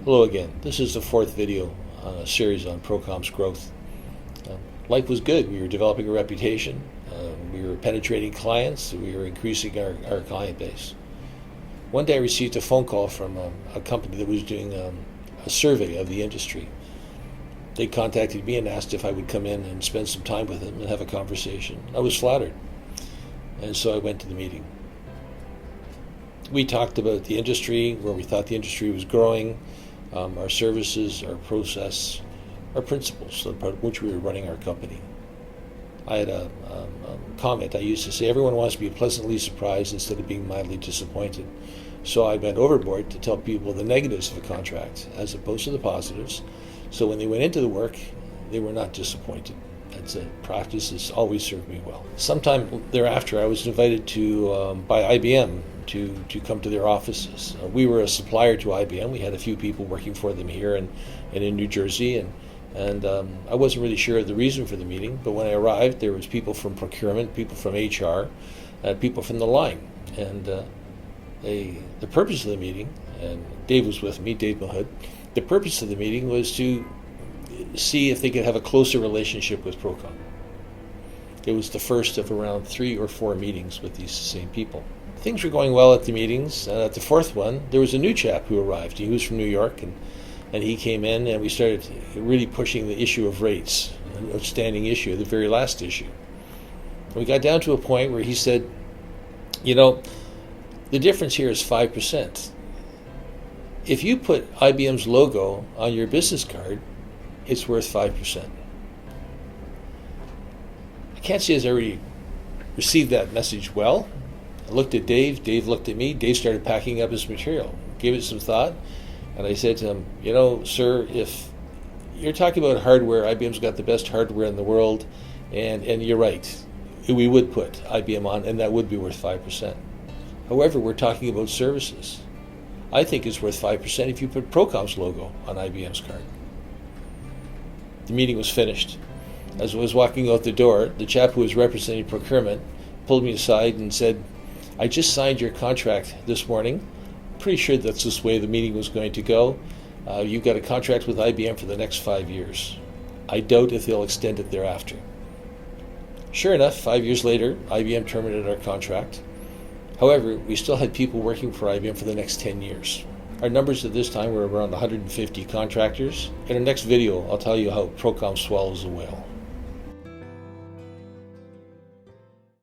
Hello again. This is the fourth video on a series on Procom's growth. Life was good. We were developing a reputation. We were penetrating clients. We were increasing our client base. One day I received a phone call from a company that was doing a survey of the industry. They contacted me and asked if I would come in and spend some time with them and have a conversation. I was flattered, and so I went to the meeting. We talked about the industry, where we thought the industry was growing, our services, our process, our principles, upon which we were running our company. I had a comment I used to say, everyone wants to be pleasantly surprised instead of being mildly disappointed. So I went overboard to tell people the negatives of a contract as opposed to the positives. So when they went into the work, they were not disappointed. That's a practice that's always served me well. Sometime thereafter, I was invited by IBM to come to their offices. We were a supplier to IBM. We had a few people working for them here and in New Jersey, and I wasn't really sure of the reason for the meeting, but when I arrived, there was people from procurement, people from HR, people from the line. And the purpose of the meeting, and Dave was with me, Dave Mahood, the purpose of the meeting was to see if they could have a closer relationship with Procom. It was the first of around 3 or 4 meetings with these same people. Things were going well at the meetings. At the fourth one, there was a new chap who arrived. He was from New York, and he came in, and we started really pushing the issue of rates, an outstanding issue, the very last issue. We got down to a point where he said, the difference here is 5%. If you put IBM's logo on your business card, it's worth 5%. I can't say as I already received that message well. I looked at Dave, Dave looked at me, Dave started packing up his material, gave it some thought, and I said to him, sir, if you're talking about hardware, IBM's got the best hardware in the world, and you're right, we would put IBM on, and that would be worth 5%. However, we're talking about services. I think it's worth 5% if you put Procom's logo on IBM's card. The meeting was finished. As I was walking out the door, the chap who was representing procurement pulled me aside and said, I just signed your contract this morning. Pretty sure that's this way the meeting was going to go. You've got a contract with IBM for the next 5 years. I doubt if they'll extend it thereafter. Sure enough, 5 years later, IBM terminated our contract. However, we still had people working for IBM for the next 10 years. Our numbers at this time were around 150 contractors. In our next video, I'll tell you how Procom swallows a whale.